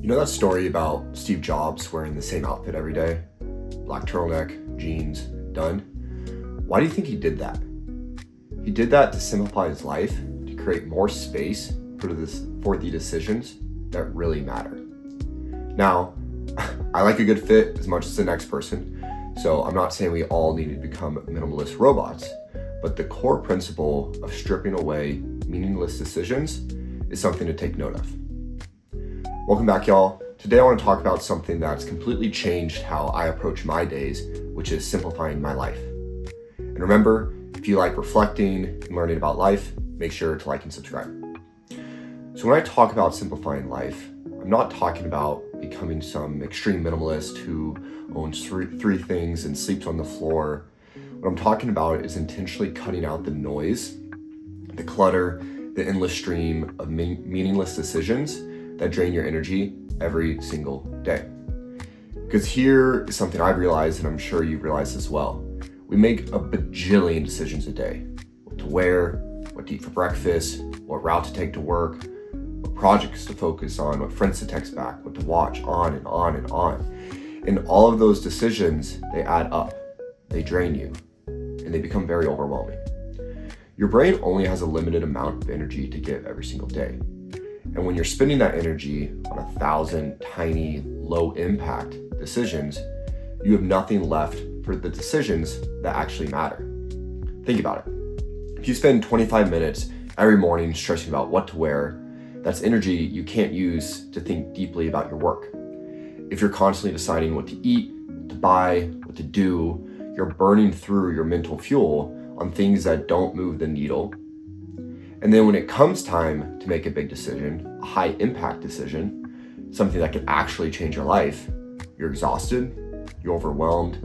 You know that story about Steve Jobs wearing the same outfit every day? Black turtleneck, jeans, done. Why do you think he did that? He did that to simplify his life, to create more space for the decisions that really matter. Now, I like a good fit as much as the next person, so I'm not saying we all need to become minimalist robots, but the core principle of stripping away meaningless decisions is something to take note of. Welcome back, y'all. Today I want to talk about something that's completely changed how I approach my days, which is simplifying my life. And remember, if you like reflecting and learning about life, make sure to like and subscribe. So when I talk about simplifying life, I'm not talking about becoming some extreme minimalist who owns three things and sleeps on the floor. What I'm talking about is intentionally cutting out the noise, the clutter, the endless stream of meaningless decisions that drain your energy every single day. Because here is something I've realized, and I'm sure you've realized as well. We make a bajillion decisions a day. What to wear, what to eat for breakfast, what route to take to work, what projects to focus on, what friends to text back, what to watch, on and on and on. And all of those decisions, they add up, they drain you, and they become very overwhelming. Your brain only has a limited amount of energy to give every single day. And when you're spending that energy on 1,000 tiny, low impact decisions, you have nothing left for the decisions that actually matter. Think about it. If you spend 25 minutes every morning stressing about what to wear, that's energy you can't use to think deeply about your work. If you're constantly deciding what to eat, what to buy, what to do, you're burning through your mental fuel on things that don't move the needle. And then when it comes time to make a big decision, a high impact decision, something that can actually change your life, you're exhausted, you're overwhelmed,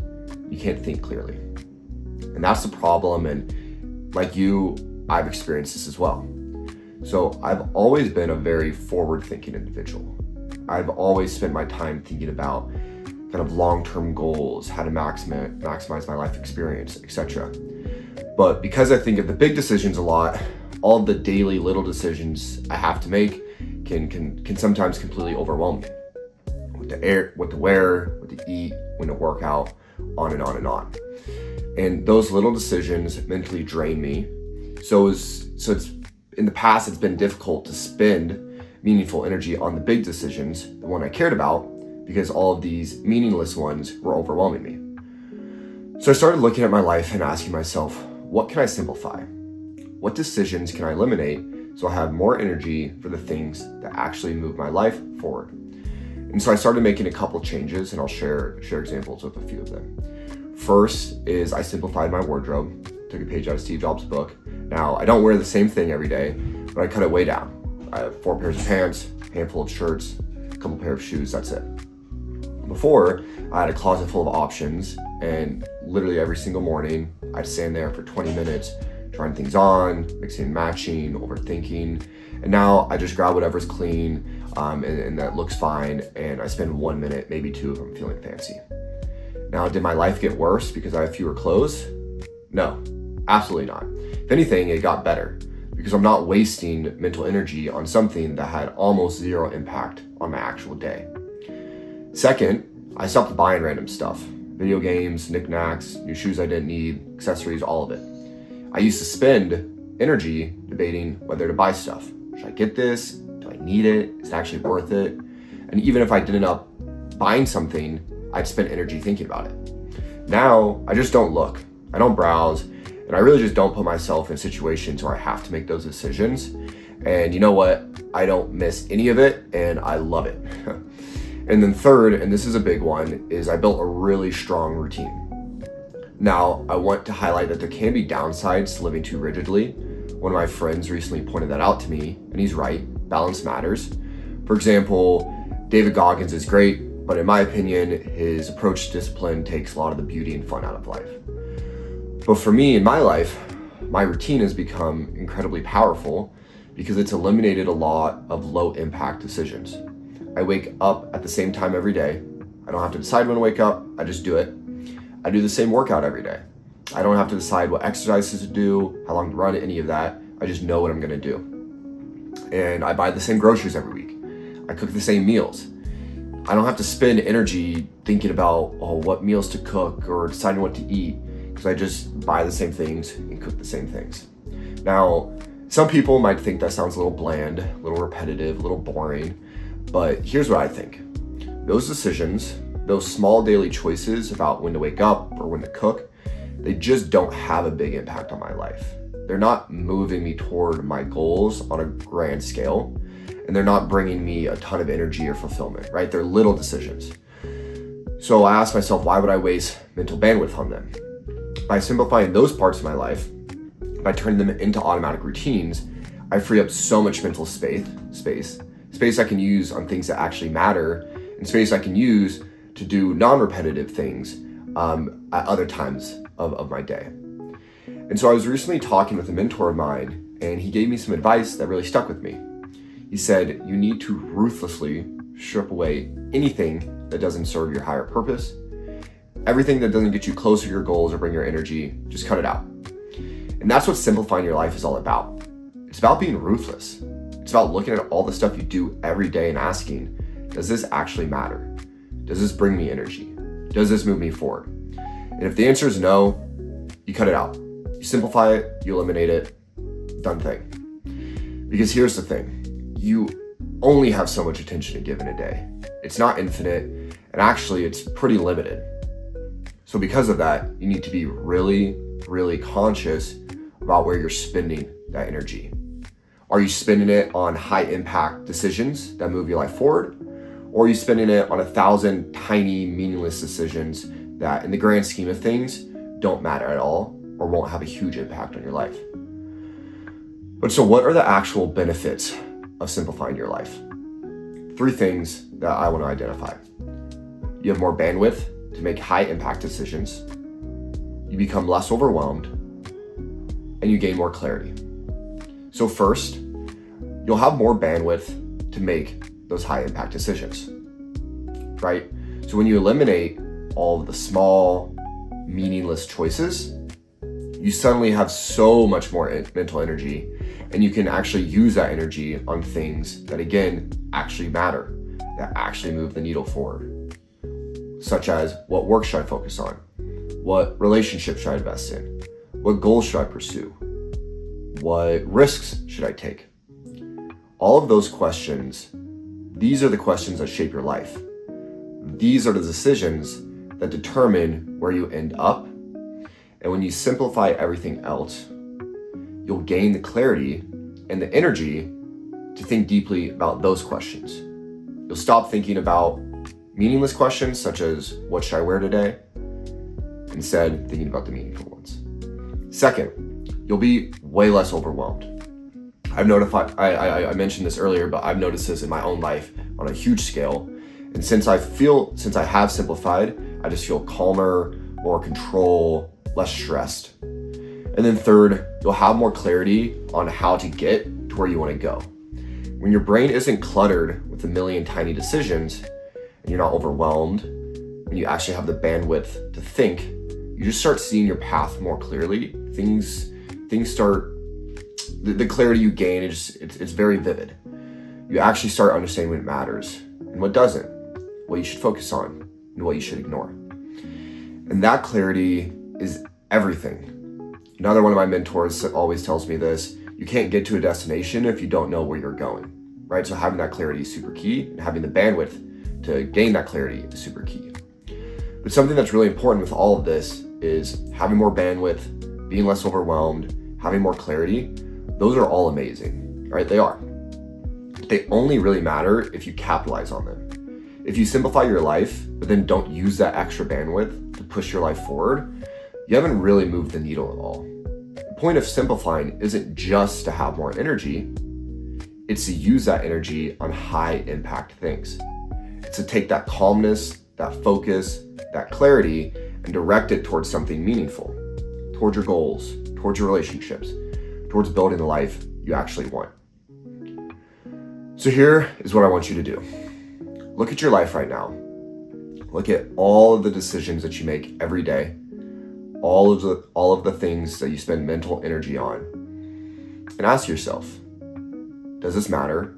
you can't think clearly. And that's the problem, and like you, I've experienced this as well. So I've always been a very forward-thinking individual. I've always spent my time thinking about kind of long-term goals, how to maximize my life experience, etc. But because I think of the big decisions a lot, all of the daily little decisions I have to make can sometimes completely overwhelm me. What to wear, what to eat, when to work out, on and on and on. And those little decisions mentally drain me. So it's in the past, it's been difficult to spend meaningful energy on the big decisions, the one I cared about, because all of these meaningless ones were overwhelming me. So I started looking at my life and asking myself, what can I simplify? What decisions can I eliminate so I have more energy for the things that actually move my life forward? And so I started making a couple changes, and I'll share examples with a few of them. First is I simplified my wardrobe, took a page out of Steve Jobs' book. Now, I don't wear the same thing every day, but I cut it way down. I have 4 pairs of pants, a handful of shirts, a couple pair of shoes, that's it. Before, I had a closet full of options, and literally every single morning, I'd stand there for 20 minutes trying things on, mixing and matching, overthinking. And now I just grab whatever's clean and that looks fine, and I spend 1 minute, maybe 2 if I'm feeling fancy. Now, did my life get worse because I have fewer clothes? No, absolutely not. If anything, it got better because I'm not wasting mental energy on something that had almost zero impact on my actual day. Second, I stopped buying random stuff. Video games, knickknacks, new shoes I didn't need, accessories, all of it. I used to spend energy debating whether to buy stuff. Should I get this? Do I need it? Is it actually worth it? And even if I did end up buying something, I'd spend energy thinking about it. Now, I just don't look. I don't browse. And I really just don't put myself in situations where I have to make those decisions. And you know what? I don't miss any of it, and I love it. And then third, and this is a big one, is I built a really strong routine. Now, I want to highlight that there can be downsides to living too rigidly. One of my friends recently pointed that out to me, and he's right, balance matters. For example, David Goggins is great, but in my opinion, his approach to discipline takes a lot of the beauty and fun out of life. But for me, in my life, my routine has become incredibly powerful because it's eliminated a lot of low impact decisions. I wake up at the same time every day. I don't have to decide when to wake up, I just do it. I do the same workout every day. I don't have to decide what exercises to do, how long to run, any of that. I just know what I'm gonna do. And I buy the same groceries every week. I cook the same meals. I don't have to spend energy thinking about what meals to cook or deciding what to eat, because I just buy the same things and cook the same things. Now, some people might think that sounds a little bland, a little repetitive, a little boring, but here's what I think. Those decisions, those small daily choices about when to wake up or when to cook, they just don't have a big impact on my life. They're not moving me toward my goals on a grand scale, and they're not bringing me a ton of energy or fulfillment, right? They're little decisions. So I ask myself, why would I waste mental bandwidth on them? By simplifying those parts of my life, by turning them into automatic routines, I free up so much mental space I can use on things that actually matter, and space I can use to do non-repetitive things at other times of my day. And so I was recently talking with a mentor of mine, and he gave me some advice that really stuck with me. He said, you need to ruthlessly strip away anything that doesn't serve your higher purpose. Everything that doesn't get you closer to your goals or bring your energy, just cut it out. And that's what simplifying your life is all about. It's about being ruthless. It's about looking at all the stuff you do every day and asking, does this actually matter? Does this bring me energy? Does this move me forward? And if the answer is no, you cut it out. You simplify it, you eliminate it, done thing. Because here's the thing, you only have so much attention to give in a day. It's not infinite, and actually it's pretty limited. So because of that, you need to be really, really conscious about where you're spending that energy. Are you spending it on high impact decisions that move your life forward? Or are you spending it on 1,000 tiny meaningless decisions that in the grand scheme of things don't matter at all or won't have a huge impact on your life? But so what are the actual benefits of simplifying your life? 3 things that I want to identify. You have more bandwidth to make high impact decisions. You become less overwhelmed, and you gain more clarity. So first, you'll have more bandwidth to make those high impact decisions, right? So when you eliminate all of the small, meaningless choices, you suddenly have so much more mental energy, and you can actually use that energy on things that, again, actually matter, that actually move the needle forward, such as what work should I focus on? What relationships should I invest in? What goals should I pursue? What risks should I take? All of those questions, these are the questions that shape your life. These are the decisions that determine where you end up. And when you simplify everything else, you'll gain the clarity and the energy to think deeply about those questions. You'll stop thinking about meaningless questions such as, what should I wear today? Instead, thinking about the meaningful ones. Second, you'll be way less overwhelmed. I mentioned this earlier, but I've noticed this in my own life on a huge scale. And since I have simplified, I just feel calmer, more control, less stressed. And then third, you'll have more clarity on how to get to where you want to go. When your brain isn't cluttered with a million tiny decisions and you're not overwhelmed, and you actually have the bandwidth to think, you just start seeing your path more clearly. Things start, the clarity you gain, it's very vivid. You actually start understanding what matters and what doesn't, what you should focus on and what you should ignore. And that clarity is everything. Another one of my mentors always tells me this: you can't get to a destination if you don't know where you're going, right? So having that clarity is super key, and having the bandwidth to gain that clarity is super key. But something that's really important with all of this is having more bandwidth, being less overwhelmed, having more clarity. Those are all amazing, right? They are. But they only really matter if you capitalize on them. If you simplify your life, but then don't use that extra bandwidth to push your life forward, you haven't really moved the needle at all. The point of simplifying isn't just to have more energy, it's to use that energy on high impact things. It's to take that calmness, that focus, that clarity, and direct it towards something meaningful, towards your goals, towards your relationships, towards building the life you actually want. So here is what I want you to do. Look at your life right now. Look at all of the decisions that you make every day, all of the things that you spend mental energy on, and ask yourself, does this matter?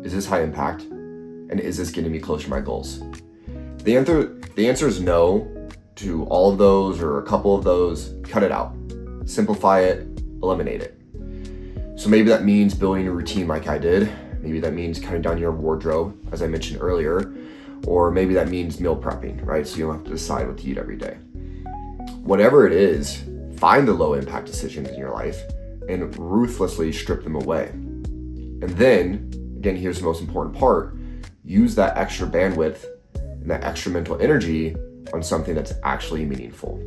Is this high impact? And is this getting me closer to my goals? The answer is no to all of those or a couple of those. Cut it out. Simplify it, eliminate it. So maybe that means building a routine like I did. Maybe that means cutting down your wardrobe, as I mentioned earlier. Or maybe that means meal prepping, right? So you don't have to decide what to eat every day. Whatever it is, find the low impact decisions in your life and ruthlessly strip them away. And then, again, here's the most important part, use that extra bandwidth and that extra mental energy on something that's actually meaningful.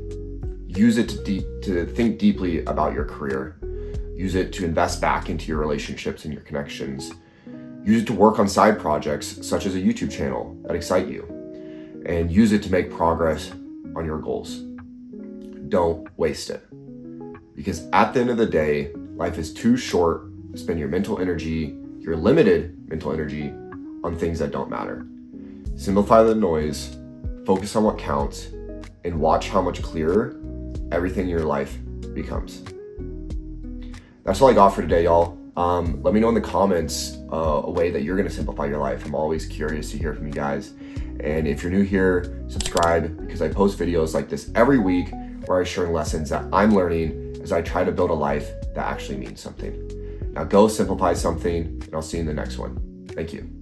Use it to think deeply about your career. Use it to invest back into your relationships and your connections. Use it to work on side projects such as a YouTube channel that excite you. And use it to make progress on your goals. Don't waste it. Because at the end of the day, life is too short to spend your mental energy, your limited mental energy, on things that don't matter. Simplify the noise, focus on what counts, and watch how much clearer everything in your life becomes. That's all I got for today, y'all. Let me know in the comments a way that you're gonna simplify your life. I'm always curious to hear from you guys. And if you're new here, subscribe, because I post videos like this every week where I share lessons that I'm learning as I try to build a life that actually means something. Now go simplify something, and I'll see you in the next one. Thank you.